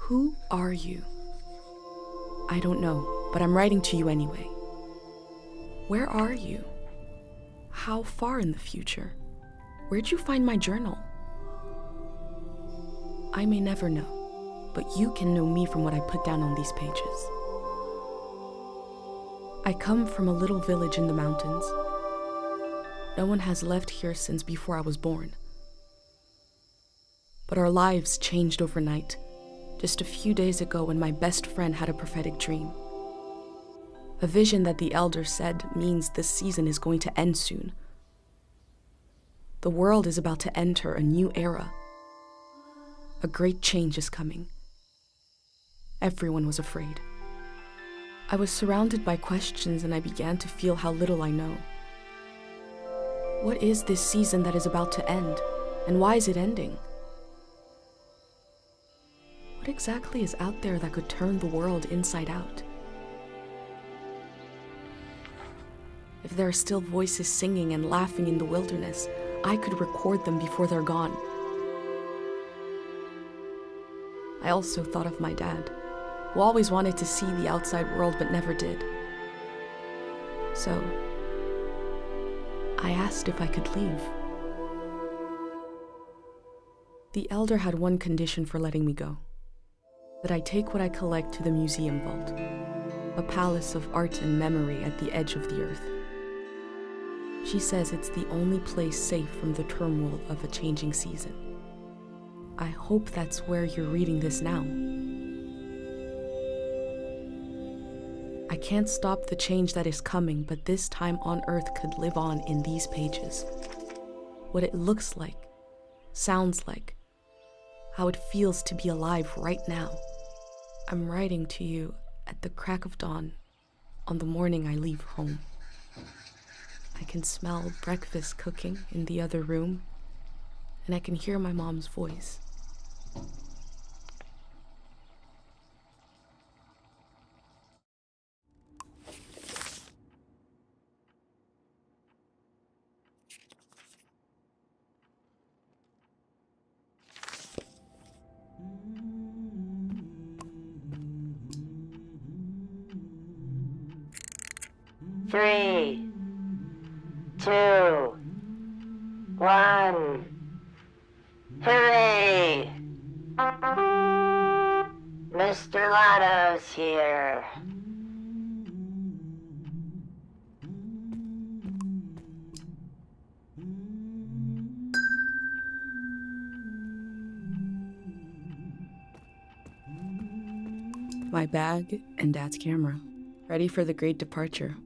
Who are you? I don't know, but I'm writing to you anyway. Where are you? How far in the future? Where'd you find my journal? I may never know, but you can know me from what I put down on these pages. I come from a little village in the mountains. No one has left here since before I was born. But our lives changed overnight, just a few days ago when my best friend had a prophetic dream. A vision that the elder said means this season is going to end soon. The world is about to enter a new era. A great change is coming. Everyone was afraid. I was surrounded by questions and I began to feel how little I know. What is this season that is about to end, and why is it ending? What exactly is out there that could turn the world inside out? If there are still voices singing and laughing in the wilderness, I could record them before they're gone. I also thought of my dad, who always wanted to see the outside world but never did. So, I asked if I could leave. The elder had one condition for letting me go: that I take what I collect to the museum vault, a palace of art and memory at the edge of the earth. She says it's the only place safe from the turmoil of a changing season. I hope that's where you're reading this now. I can't stop the change that is coming, but this time on Earth could live on in these pages. What it looks like, sounds like, how it feels to be alive right now. I'm writing to you at the crack of dawn on the morning I leave home. I can smell breakfast cooking in the other room, and I can hear my mom's voice. Three, two, one. Hooray! Mr. Lotto's here. My bag and Dad's camera, ready for the great departure.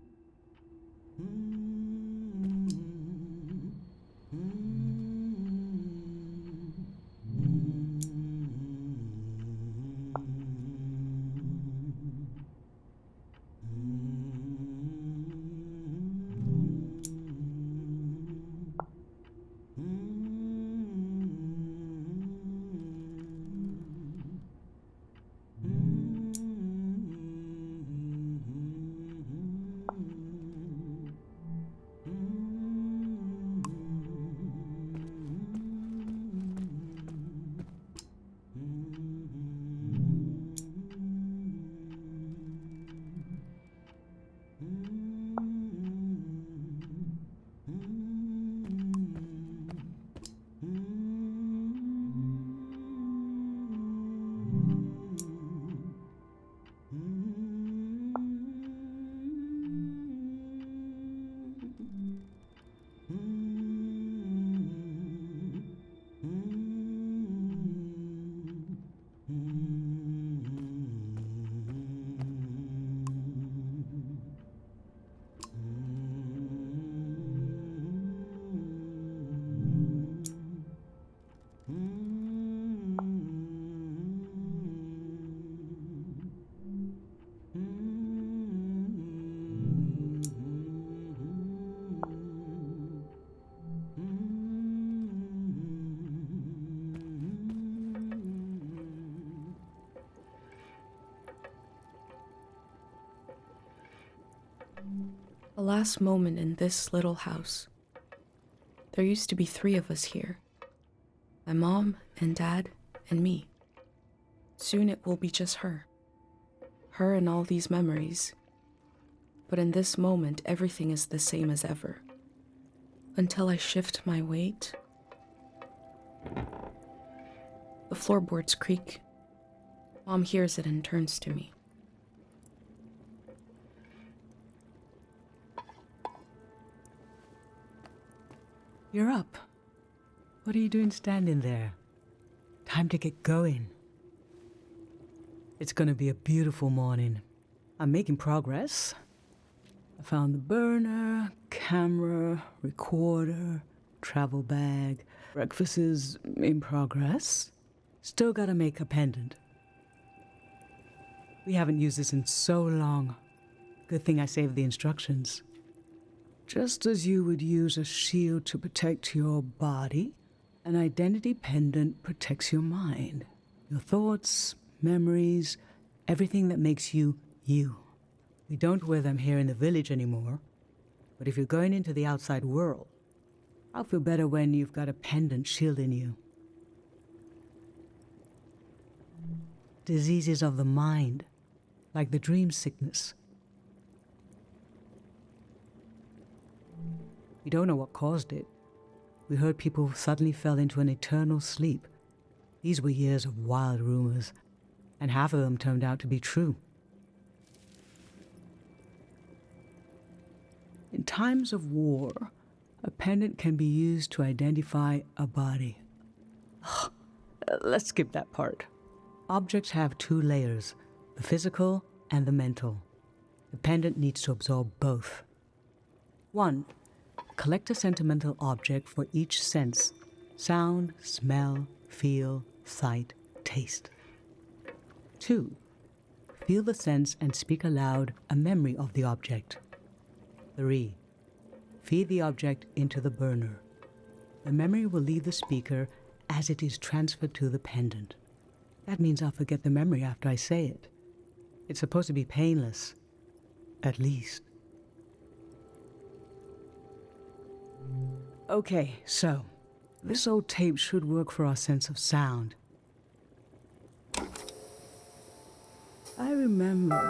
The last moment in this little house. There used to be 3 of us here. My mom and Dad and me. Soon it will be just her. Her and all these memories. But in this moment, everything is the same as ever. Until I shift my weight, the floorboards creak. Mom hears it and turns to me. You're up. What are you doing standing there? Time to get going. It's gonna be a beautiful morning. I'm making progress. I found the burner, camera, recorder, travel bag. Breakfast is in progress. Still gotta make a pendant. We haven't used this in so long. Good thing I saved the instructions. Just as you would use a shield to protect your body, an identity pendant protects your mind. Your thoughts, memories, everything that makes you, you. We don't wear them here in the village anymore, but if you're going into the outside world, I'll feel better when you've got a pendant shielding you. Diseases of the mind, like the dream sickness. We don't know what caused it. We heard people suddenly fell into an eternal sleep. These were years of wild rumors, and half of them turned out to be true. In times of war, a pendant can be used to identify a body. Let's skip that part. Objects have two layers, the physical and the mental. The pendant needs to absorb both. 1. Collect a sentimental object for each sense: sound, smell, feel, sight, taste. 2. Feel the sense and speak aloud a memory of the object. 3. Feed the object into the burner. The memory will leave the speaker as it is transferred to the pendant. That means I'll forget the memory after I say it. It's supposed to be painless, at least. Okay, so this old tape should work for our sense of sound. I remember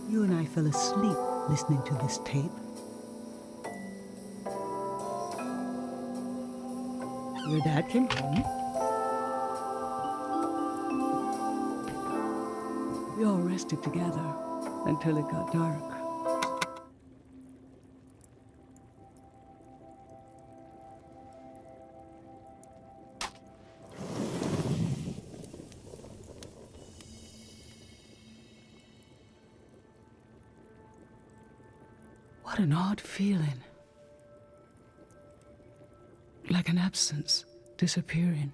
you and I fell asleep listening to this tape. Your dad came home. We all rested together until it got dark. What an odd feeling. Like an absence, disappearing.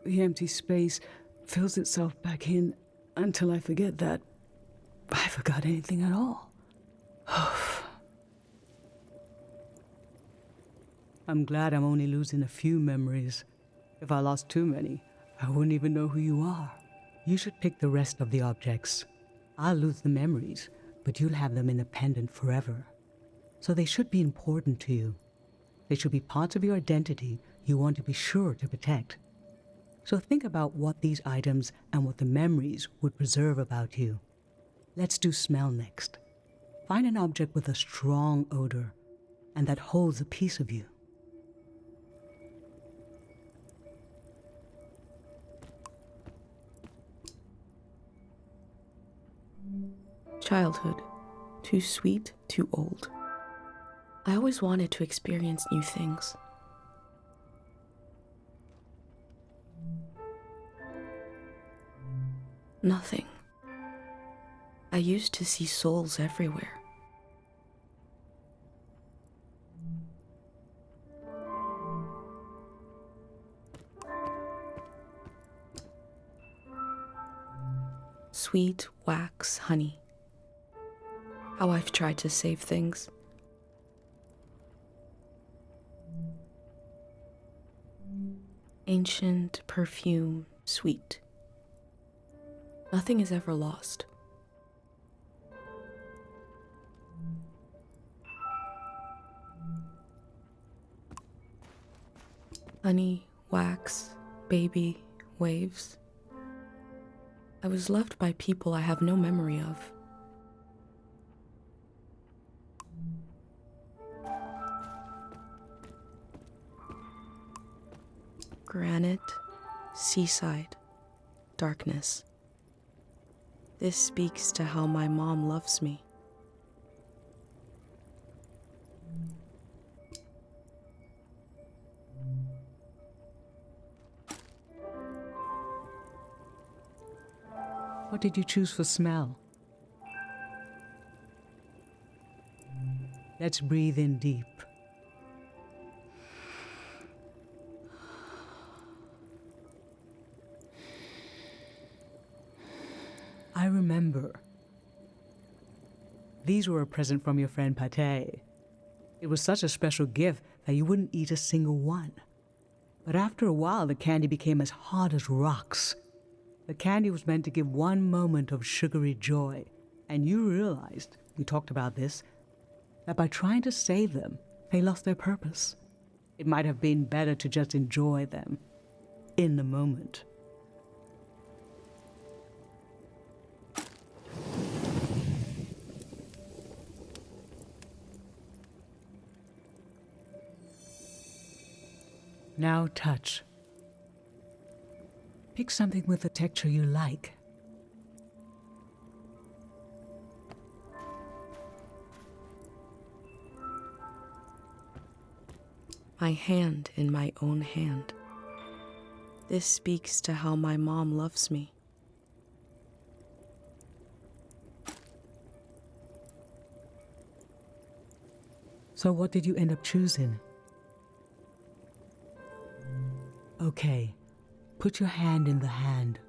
The empty space fills itself back in until I forget that I forgot anything at all. I'm glad I'm only losing a few memories. If I lost too many, I wouldn't even know who you are. You should pick the rest of the objects. I'll lose the memories, but you'll have them in a pendant forever. So they should be important to you. They should be parts of your identity you want to be sure to protect. So think about what these items and what the memories would preserve about you. Let's do smell next. Find an object with a strong odor and that holds a piece of you. Childhood. Too sweet, too old. I always wanted to experience new things. Nothing. I used to see souls everywhere. Sweet wax honey. How I've tried to save things. Ancient perfume, sweet. Nothing is ever lost. Honey, wax, baby, waves. I was loved by people I have no memory of. Granite, seaside, darkness. This speaks to how my mom loves me. What did you choose for smell? Let's breathe in deep. I remember. These were a present from your friend Pate. It was such a special gift that you wouldn't eat a single one. But after a while, the candy became as hard as rocks. The candy was meant to give one moment of sugary joy, and you realized, we talked about this, that by trying to save them, they lost their purpose. It might have been better to just enjoy them in the moment. Now touch. Pick something with a texture you like. My hand in my own hand. This speaks to how my mom loves me. So what did you end up choosing? Okay, put your hand in the hand.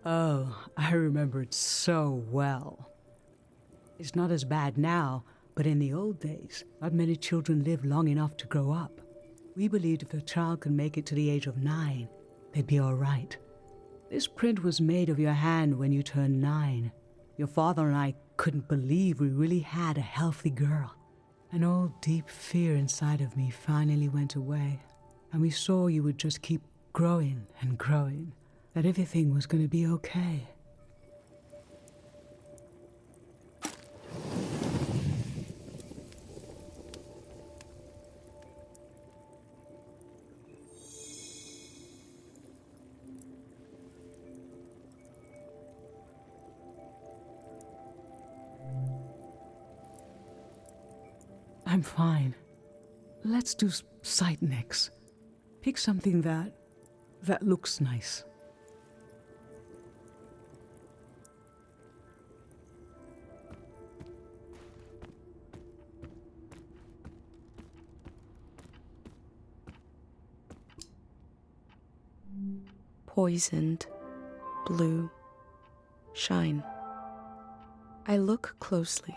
Oh, I remember it so well. It's not as bad now, but in the old days, not many children lived long enough to grow up. We believed if a child could make it to the age of 9, they'd be all right. This print was made of your hand when you turned 9. Your father and I couldn't believe we really had a healthy girl. An old deep fear inside of me finally went away, and we saw you would just keep growing and growing, that everything was going to be okay. I'm fine. Let's do sight next. Pick something that looks nice. Poisoned, blue, shine. I look closely.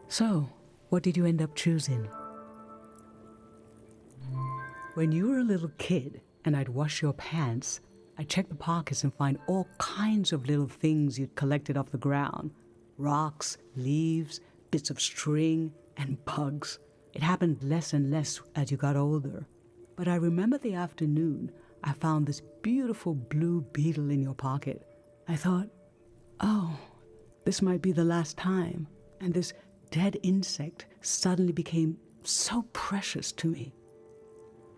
So, what did you end up choosing? When you were a little kid and I'd wash your pants, I'd check the pockets and find all kinds of little things you'd collected off the ground. Rocks, leaves, bits of string, and bugs. It happened less and less as you got older. But I remember the afternoon I found this beautiful blue beetle in your pocket. I thought, oh, this might be the last time. And this dead insect suddenly became so precious to me.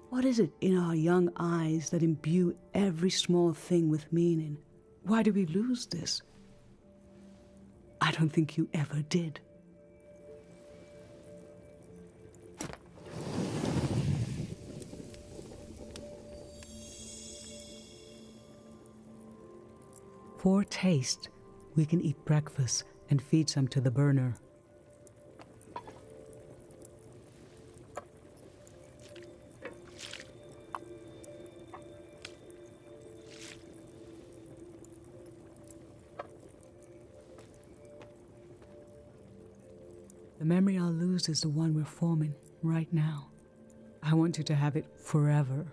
What is it in our young eyes that imbue every small thing with meaning? Why do we lose this? I don't think you ever did. For taste, we can eat breakfast and feed some to the burner. The memory I'll lose is the one we're forming right now. I want you to have it forever.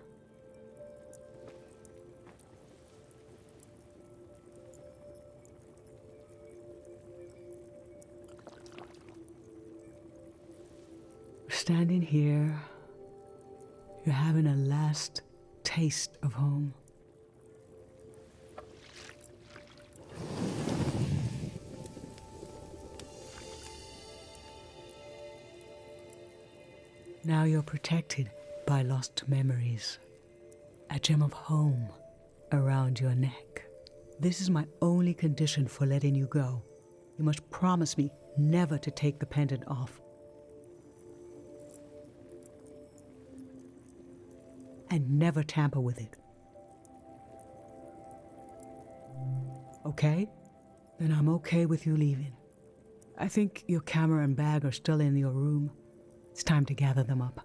standing here, you're having a last taste of home. Now you're protected by lost memories. A gem of home around your neck. This is my only condition for letting you go. You must promise me never to take the pendant off. And never tamper with it. Okay? Then I'm okay with you leaving. I think your camera and bag are still in your room. It's time to gather them up.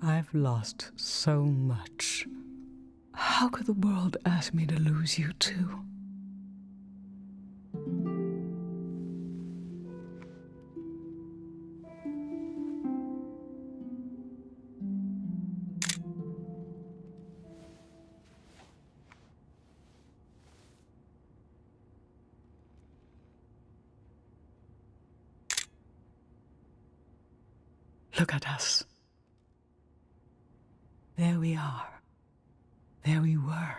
I've lost so much. How could the world ask me to lose you too? Look at us. There we are. There we were.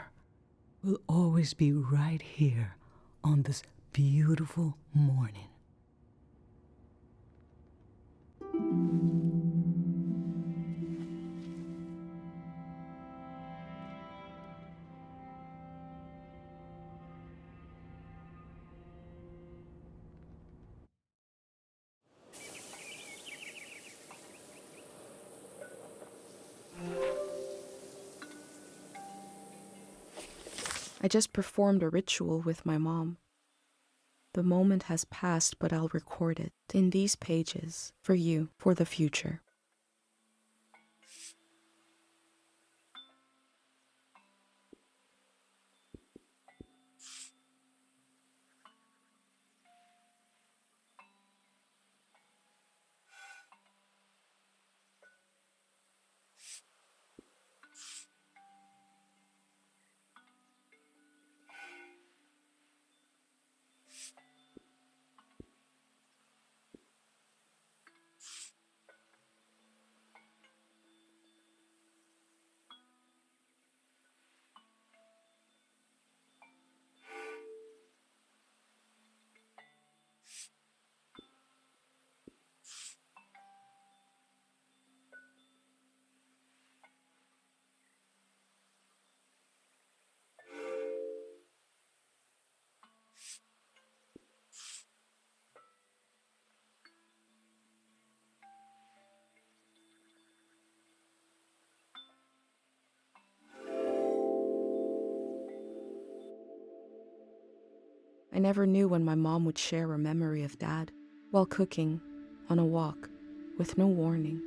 We'll always be right here on this beautiful morning. I just performed a ritual with my mom. The moment has passed, but I'll record it in these pages for you, for the future. I never knew when my mom would share a memory of Dad, while cooking, on a walk, with no warning.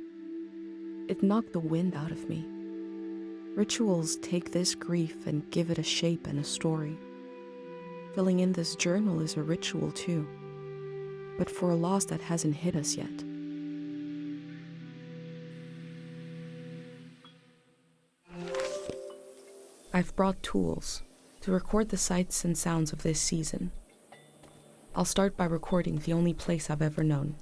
It knocked the wind out of me. Rituals take this grief and give it a shape and a story. Filling in this journal is a ritual too, but for a loss that hasn't hit us yet. I've brought tools to record the sights and sounds of this season. I'll start by recording the only place I've ever known.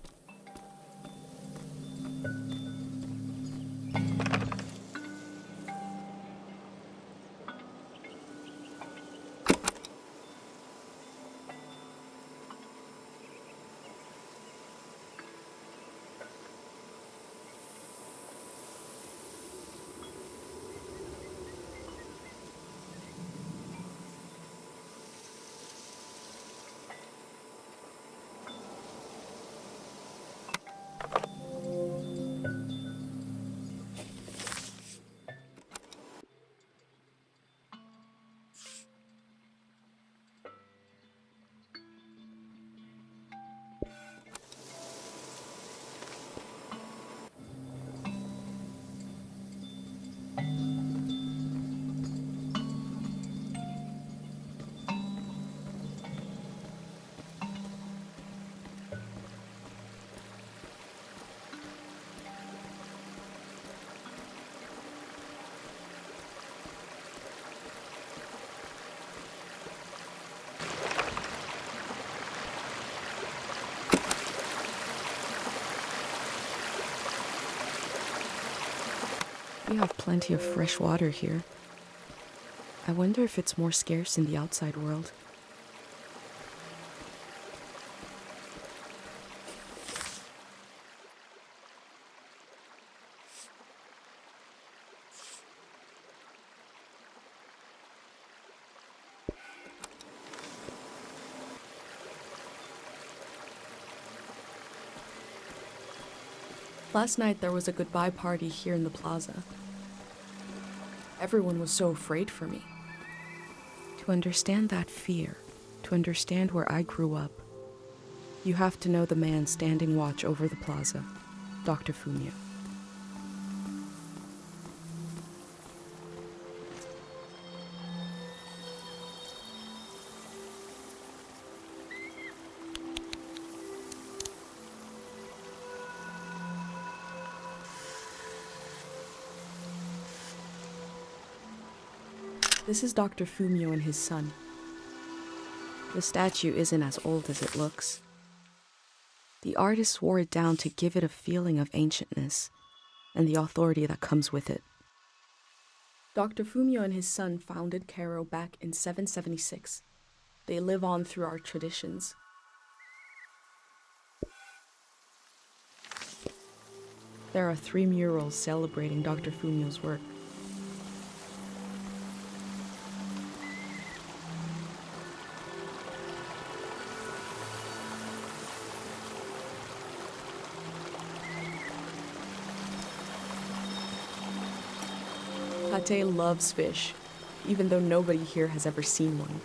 you have plenty of fresh water here. I wonder if it's more scarce in the outside world. Last night there was a goodbye party here in the plaza. Everyone was so afraid for me. To understand that fear, to understand where I grew up, you have to know the man standing watch over the plaza, Dr. Fumio. This is Dr. Fumio and his son. The statue isn't as old as it looks. The artist wore it down to give it a feeling of ancientness and the authority that comes with it. Dr. Fumio and his son founded Cairo back in 776. They live on through our traditions. There are 3 murals celebrating Dr. Fumio's work. Tate loves fish, even though nobody here has ever seen one.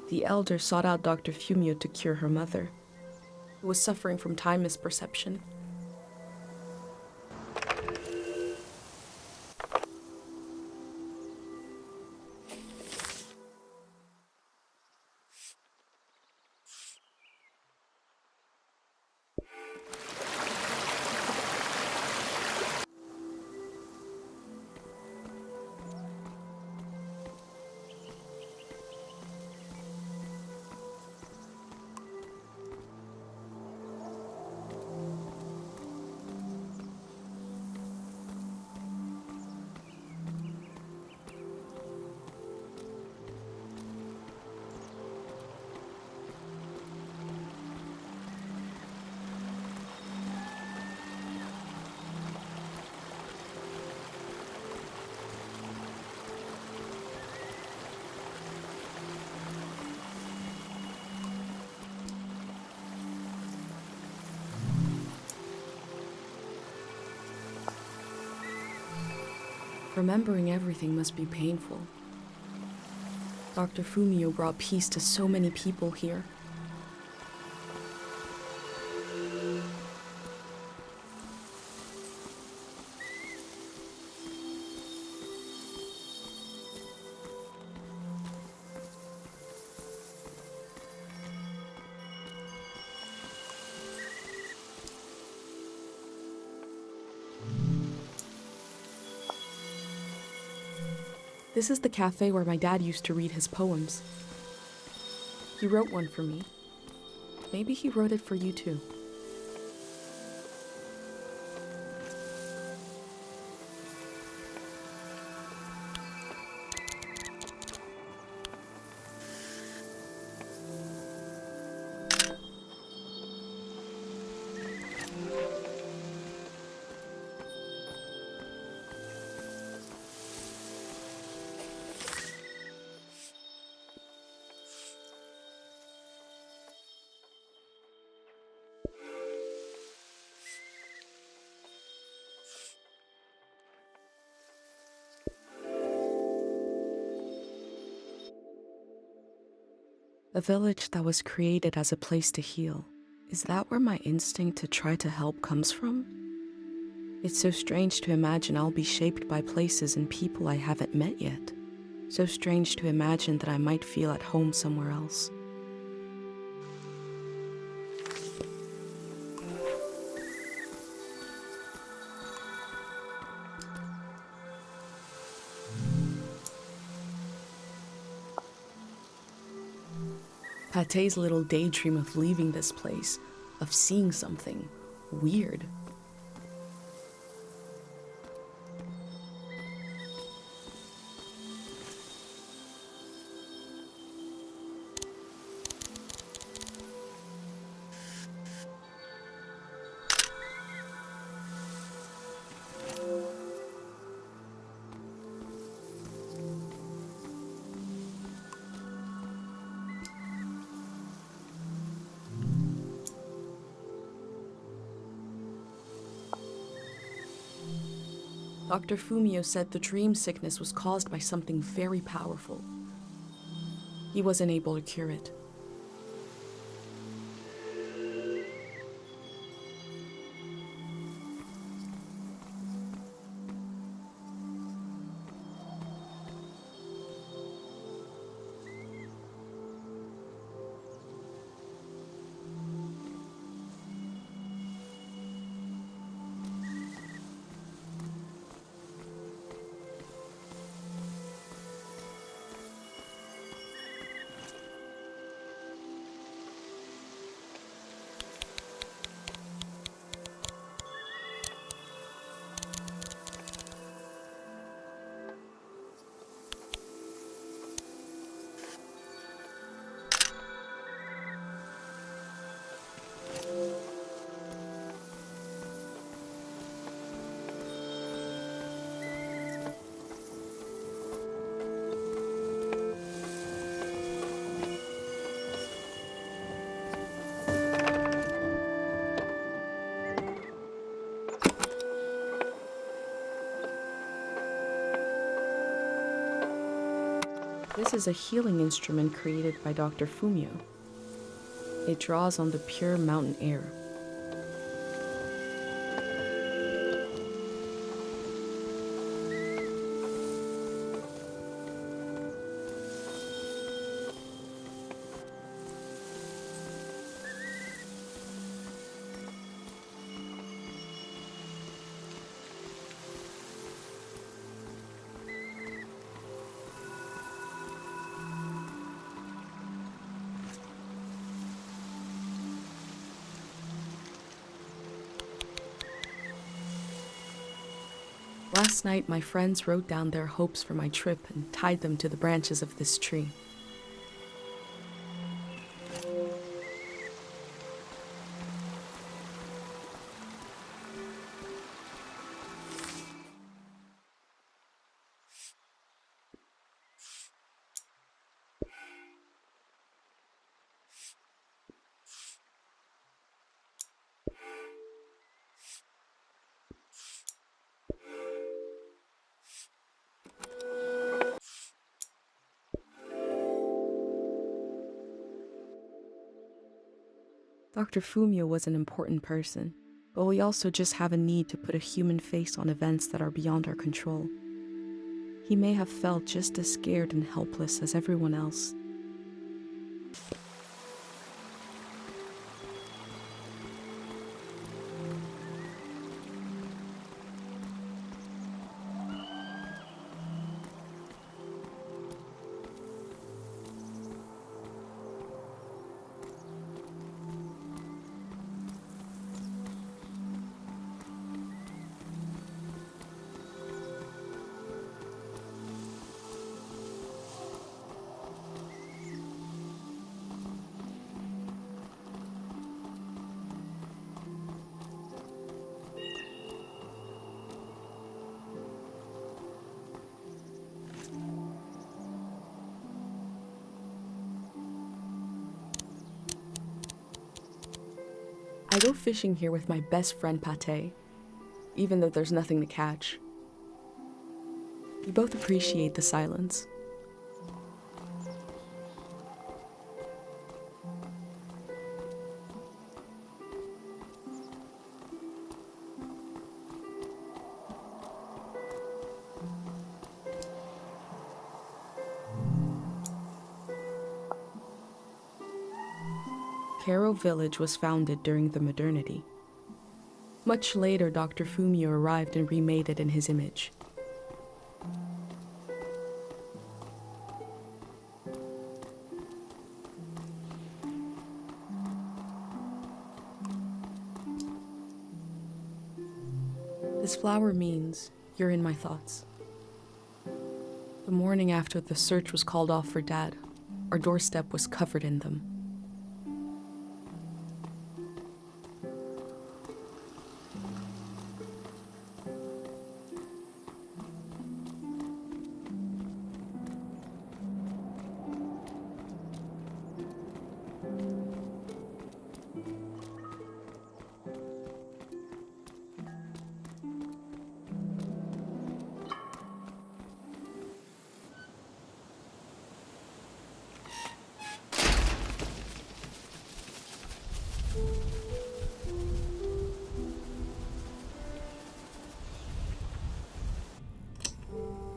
The elder sought out Dr. Fumio to cure her mother, who was suffering from time misperception. Remembering everything must be painful. Dr. Fumio brought peace to so many people here. This is the cafe where my dad used to read his poems. He wrote one for me. Maybe he wrote it for you too. A village that was created as a place to heal. Is that where my instinct to try to help comes from? It's so strange to imagine I'll be shaped by places and people I haven't met yet. So strange to imagine that I might feel at home somewhere else. Pate's little daydream of leaving this place, of seeing something weird. Dr. Fumio said the dream sickness was caused by something very powerful. He wasn't able to cure it. This is a healing instrument created by Dr. Fumio. It draws on the pure mountain air. Last night, my friends wrote down their hopes for my trip and tied them to the branches of this tree. Dr. Fumio was an important person, but we also just have a need to put a human face on events that are beyond our control. He may have felt just as scared and helpless as everyone else. I go fishing here with my best friend Pate, even though there's nothing to catch. We both appreciate the silence. Caro Village was founded during the modernity. Much later, Dr. Fumio arrived and remade it in his image. This flower means you're in my thoughts. The morning after the search was called off for Dad, our doorstep was covered in them.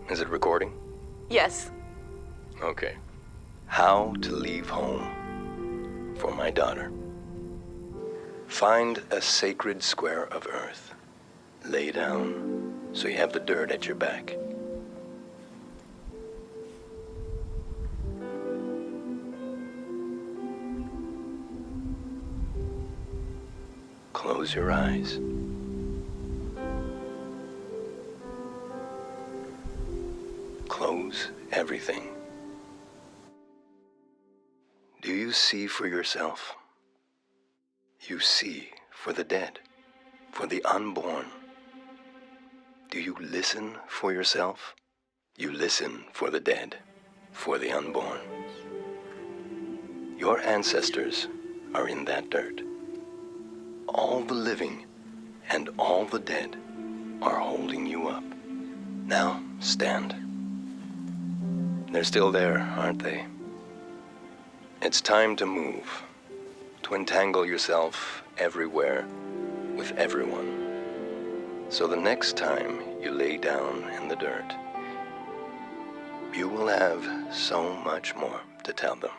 Is it recording? Yes. Okay. How to leave home for my daughter. Find a sacred square of earth. Lay down so you have the dirt at your back. Close your eyes. Close everything. Do you see for yourself? You see for the dead, for the unborn. Do you listen for yourself? You listen for the dead, for the unborn. Your ancestors are in that dirt. All the living and all the dead are holding you up. Now stand. They're still there, aren't they? It's time to move, to entangle yourself everywhere with everyone. So the next time you lay down in the dirt, you will have so much more to tell them.